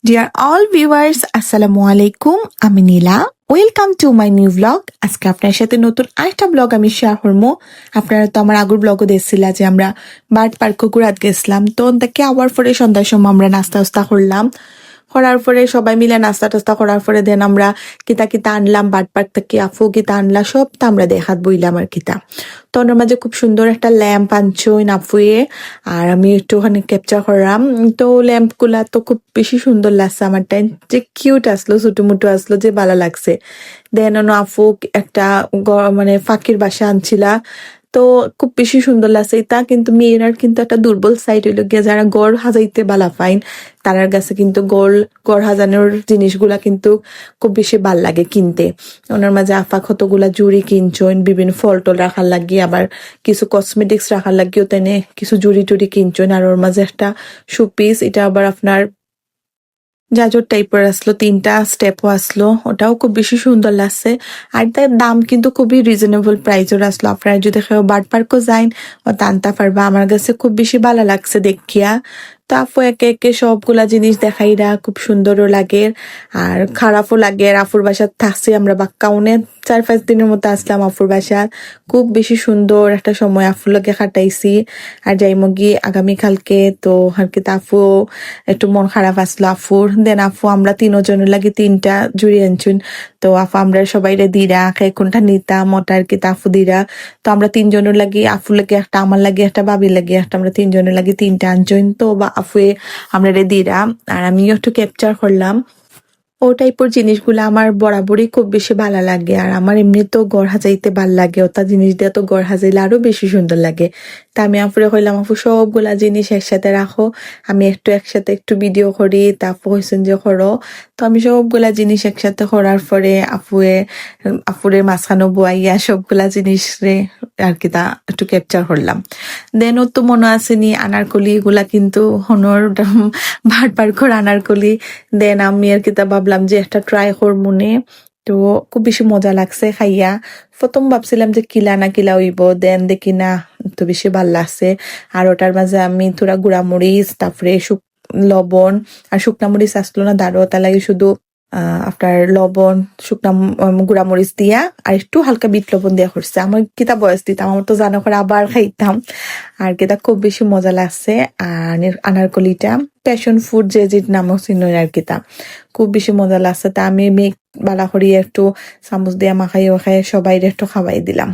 Dear all viewers, আসসালামু আলাইকুম। আমি Nila. Welcome to my new blog. আজকে আপনার সাথে নতুন আরেকটা ব্লগ আমি শেয়ার করবো। আপনারা তো আমার আগের ব্লগও দেখছিলা যে আমরা বার্ড পার্ক ঘুরাত গেছিলাম। তো তাকে আবার পরে সন্ধ্যার সময় আমরা নাস্তা করলাম। করার পরে সবাই মিলে নাস্তা টাস্তা করার পরে দেন আমরা কিতা কিতা আনলাম বার্ড পার্ক থেকে, আফু কিতা আনলা সব তা আমরা দেখাত বইলাম আর কিতা। তো ওনার মাঝে খুব সুন্দর একটা ল্যাম্প আনছই নাফুয়ে, আর আমি একটুখানি ক্যাপচার করলাম। তো ল্যাম্প গুলা তো খুব বেশি সুন্দর লাগছে আমার টাইম, যে কিউট আসলো, ছোটো মুটো আসলো, যে ভালো লাগছে। দেন আফু একটা মানে ফাঁকির বাসা আনছিলা, তো খুব বেশি সুন্দর লাগছে এটা। কিন্তু মেয়েরার কিন্তু একটা দুর্বল সাইড হইল গিয়ে, যারা গড় হাজাইতে বালা পাইন তারার কাছে কিন্তু গড় হাজানোর জিনিসগুলা কিন্তু খুব বেশি ভাল লাগে কিনতে। ওনার মাঝে আফা কতগুলা জুড়ি কিনছেন, বিভিন্ন ফল টল রাখার লাগিয়ে, আবার কিছু কসমেটিক্স রাখার লাগিয়েও তেনে কিছু জুড়ি টুড়ি কিনছেন। আর ওর মাঝে একটা শোপিস, এটা আবার আপনার জাজর টাইপের আসলো, 3টা স্টেপও আসলো, ওটাও খুব বেশি সুন্দর লাগছে। আর তার দাম কিন্তু খুবই রিজনেবল প্রাইসের আসলো। আপনারা যদি কেউ বার্ড পার্কও যাইন ও টানতে পারবা। আমার কাছে খুব বেশি ভালো লাগছে দেখিয়া। তো আপু একে একে সবগুলা জিনিস দেখাইরা খুব সুন্দরও লাগে আর খারাপও লাগে। আর আফুর বাসার থাকছি আমরা বাক্কাউনে 4-5 দিনের মতো আসলাম আফুর বাসার। খুব বেশি সুন্দর একটা সময় আফুর লগে কাটাইছি। আর যাইমগি আগামীকালকে তো আর কি আফু একটু মন খারাপ আসলো আফুর। দেন আফু আমরা 3জনের লাগে 3টা জুড়ি আনছুন। তো আফু আমরা সবাইরে দিরা কোনটা নিতাম ওটা আর কি আফু দিরা। তো আমরা 3জনের লাগি, আফুর লাগে একটা, আমার লাগে একটা, বাবির লাগে একটা, আমরা 3জনের লাগে 3টা আনছুন। তো বা আফুয়ে আমরা দিরা, আর আমিও একটু ক্যাপচার করলাম। ও টাইপের জিনিসগুলো আমার বরাবরই খুব বেশি ভালো লাগে। আর আমার এমনি তো গড় হাজাইতে ভাল লাগে, ওটা জিনিস দিয়ে তো গড় হাজাইলে আরো বেশি সুন্দর লাগে। তা আমি আপুরে কইলাম, আপু সবগুলা জিনিস একসাথে রাখো, আমি একসাথে একটু ভিডিও করি। তা আপু কইছেন যে করো। তো আমি সবগুলা জিনিস একসাথে করার পরে আপুরে মাঝখানো বুয়াইয়া সবগুলা জিনিস রে আর কি তা একটু ক্যাপচার করলাম। দেন ও তো মনে আসেনি আনারকলি, এগুলা কিন্তু হনর বারবার করে আনারকলি। দেন আমি আর কি তা ভাবলাম যে একটা ট্রাই কর মনে। তো খুব বেশি মজা লাগছে খাইয়া। প্রথম ভাবছিলাম যে কিলা না কিলা হইব, দেন দেখি না তো বেশি ভাল লাগছে। আর ওটার মাঝে আমি থোড়া গুঁড়ামরিচ, তারপরে লবণ আর শুকনা মরিচ আসলো না দাঁড়ো, তা লাগে শুধু আপনার লবণ, শুকনা গুঁড়ামরিচ দিয়া আর একটু হালকা বিট লবণ দিয়া করছে। আমার কিতা বয়স দিতাম, আমার তো জানো করে আবার খাইতাম। আর কিতা খুব বেশি মজা লাগছে। আর আনারকলিটা প্যাশন ফ্রুট যে নামও ছিল আর কিতা খুব বেশি মজা লাগছে। তা আমি মেঘ বালা করি একটু চামচ দিয়া মাখাই সবাই একটু খাওয়াই দিলাম।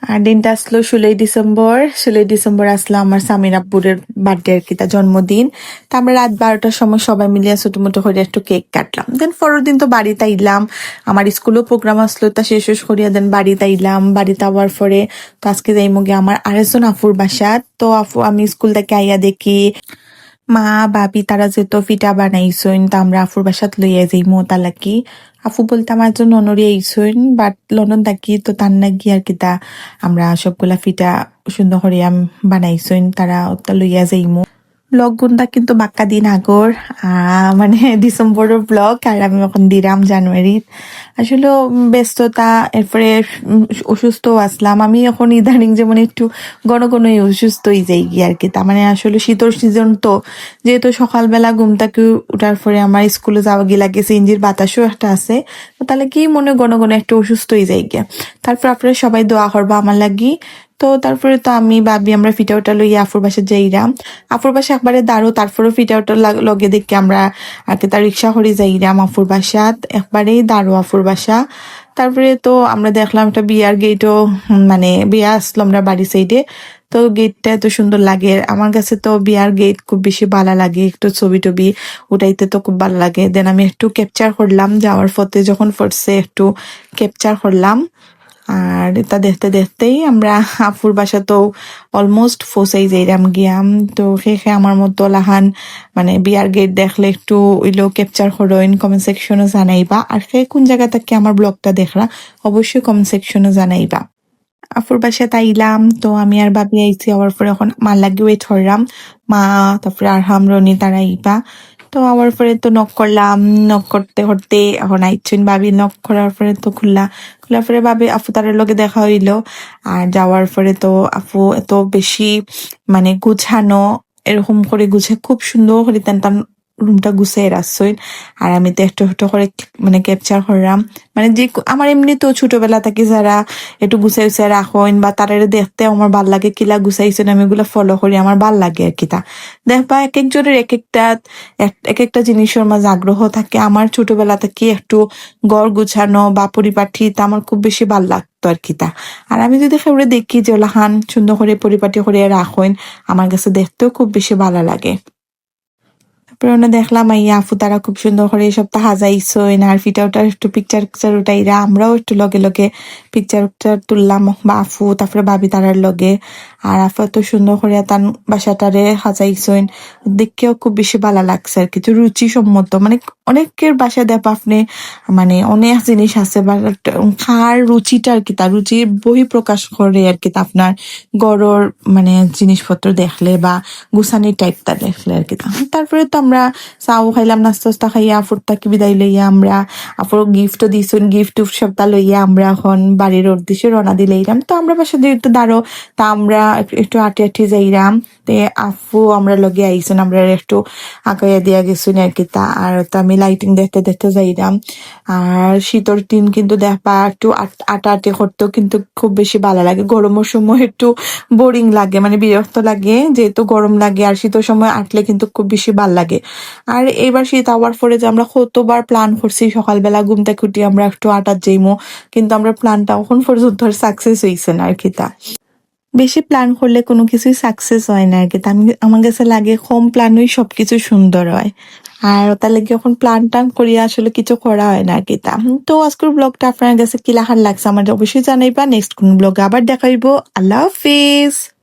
আর দিনটা আসলো 16 ডিসেম্বর। 16 ডিসেম্বর আসলো আমার স্বামীর আব্বুরের বার্থডে আর কি, তার জন্মদিন। তা আমরা রাত 12টার সময় সবাই মিলিয়ে ছোট মোটো করে একটু কেক কাটলাম। দেন পরের দিন তো বাড়িতে আইলাম, আমার স্কুলেও প্রোগ্রাম আসলো, তা শেষ করিয়া দেন বাড়িতে আইলাম। বাড়িতে আবার পরে তো আজকে যাইমু গিয়ে আমার আরেকজন আফুর বাসা। তো আফু আমি স্কুল থেকে আইয়া দেখি মা বাবি তারা যেত পিঠা বানাইছইন, তা আমরা আফুর বাসাত লইয়া যাইমু তালাকি। আফু বলতে আমার জন্য ননরি আইছইন, বাট লন্ডন থাকি তো তার নাকি আর কি তা আমরা সবগুলা পিঠা সুন্দর করিয়া বানাইছইন, তারা ওটা লইয়া যাইমু। ব্লগ গুনটা কিন্তু বাক্কা দিন আগর, মানে ডিসেম্বরের ব্লগ, আর আমি এখন দিলাম জানুয়ারির। আসলে ব্যস্ততা, এরপরে অসুস্থ আসলাম আমি এখন ইদানিং, যেমন একটু ঘন অসুস্থ হয়ে যাই গিয়ে আর কি। তার মানে আসলে শীতর সিজন তো, যেহেতু সকালবেলা ঘুম থেকে উঠার পরে আমার স্কুলে যাওয়া গিয়ে লাগে, সিঞ্জির বাতাসও একটা আছে, তাহলে কি মনে ঘন একটু অসুস্থ হয়ে যাই গিয়া। তারপর আপনারা সবাই দোয়া করবা আমার লাগি। তো তারপরে তো আমি ভাবি আমরা ফিটা ওটা লইয়া আফুর বাসা যাইরাম। আফুর বাসা একবারে দাঁড়ো, তারপরে ফিটা ওটা লগে দেখি আমরা আর কি তার রিক্সা করে যাইরাম আফুর বাসাত, একবারেই দাঁড়ো আফুর বাসা। তারপরে তো আমরা দেখলাম একটা বিয়ার গেটও, মানে বিয়া আসলো আমরা বাড়ি সাইডে। তো গেটটা এত সুন্দর লাগে আমার কাছে, তো বিয়ার গেট খুব বেশি ভালো লাগে, একটু ছবি টবি উঠাইতে তো খুব ভালো লাগে। দেন আমি একটু ক্যাপচার করলাম, যাওয়ার পথে যখন পড়ছে একটু ক্যাপচার করলাম। আর এটা দেখতে দেখতেই আমরা আফুর বাসা তো অলমোস্ট ফসাই যাইরাম গিয়াম। তো শেষে আমার মতো লাহান মানে বিয়ার গেট দেখলে একটু ওইলো ক্যাপচার করোইন, কমেন্ট সেকশনে জানাইবা। আর সে কোন জায়গা থেকে আমার ব্লগটা দেখলা অবশ্যই কমেন্ট সেকশনে জানাইবা। আফুর বাসায় তাইলাম, তো আমি আর ভাবি আইছি, আবার পরে এখন মার লাগে ওয়েট করলাম, মা তারপরে আরহাম রনি তারা আইবা। তো আবার পরে তো নক করলাম, নক করতে করতে এখন আইছুন ভাবি, নক করার পরে তো খোলার পরে ভাবি আপু তারের লগে দেখা হইলো। আর যাওয়ার পরে তো আপু এত বেশি মানে গুছানো, এরকম করে খুব সুন্দর করে টানতাম রুমটা গুছাই রাখছইন। আর আমি তো একটু একটু করে মানে ক্যাপচার করলাম। মানে যে আমার এমনি তো ছোটবেলা থেকে যারা একটু গুছাই গুছাই রাখইন বা তারা দেখতে আমার ভাল লাগে কিলা গুছাইছেন আমি এগুলো ফলো করি আমার ভাল লাগে আর কি তা। দেখবা এক একজনের এক একটা জিনিসের মাঝে আগ্রহ থাকে। আমার ছোটবেলা থেকে একটু ঘর গুছানো বা পরিপাটি তা আমার খুব বেশি ভাল লাগতো আর কি তা। আর আমি যদি সেগুলো দেখি যে ওলাহান সুন্দর করে পরিপাটি করে রাখইন আমার কাছে দেখতেও খুব বেশি ভালো লাগে। তারপরে ওনা দেখলাম আইয়া আপু তারা খুব সুন্দর করে এই সপ্তাহ সাজাইছইন আর ফিটা ওটার একটু পিকচার টিকচার উঠাইরা আমরাও একটু লগে লগে পিকচার উকচার তুললাম বা আপু তারপরে ভাবি তারার লগে। আর আপু এত সুন্দর করে তার বাসাটারে সাজাইছইন দেখেও খুব বেশি ভালো লাগছে আর কিছু রুচিসম্মত মানে অনেকের বাসায় দেখো আপনি মানে অনেক জিনিস আছে বা খার রুচিটা আর কি তার রুচির বহিঃপ্রকাশ করে আর কি তা আপনার গড়র মানে জিনিসপত্র দেখলে বা গুছানি টাইপটা দেখলে আর কি তা। তারপরে তো আমরা চাও খাইলাম নাস্তা টাস্তা খাইয়া আপুর তাকে বিদায় লইয়া আমরা আপুর গিফটও দিছুন গিফট সবটা লইয়া আমরা এখন বাড়ির উদ্দেশ্যে রওনা দিলাম। তো আমরা বাসা দিয়ে একটু দাঁড়ো তা আমরা একটু আটি আটি যাইরাম তে আপু আমরা লগে আইসুন আমরা একটু আগাইয়া দিয়া গেছুন আর কি তা। আর তো আমি লাইটিং দেখতে দেখতে যাইরাম। আর শীতর দিন কিন্তু দেখবা একটু আটা আটি করতেও কিন্তু খুব বেশি ভালো লাগে। গরমের সময় একটু বোরিং লাগে মানে বিরক্ত লাগে যেহেতু গরম লাগে আর শীতের সময় আটলে কিন্তু খুব বেশি ভাল লাগে। আর এবার শীত আওয়ার পরে যে আমরা কতবার প্ল্যান করছি সকালবেলা ঘুম থেকে উঠি আমরা একটু আটার যাইমো কিন্তু আমরা প্ল্যানটা এখন পর্যন্ত সাকসেস হইছে না আর কি তা। বেশি প্ল্যান করলে কোনো কিছুই সাকসেস হয় না আর কি তা। আমার কাছে লাগে কম প্ল্যানই সবকিছু সুন্দর হয়। আর তার লাগে এখন প্ল্যান টান করিয়া আসলে কিছু করা হয় না আর কি তা। তো আজকের ব্লগটা আপনার কাছে কি লাহার লাগছে আমার অবশ্যই জানাইবা। নেক্সট কোন ব্লগে আবার দেখাইবো। আল্লাহ হাফিজ।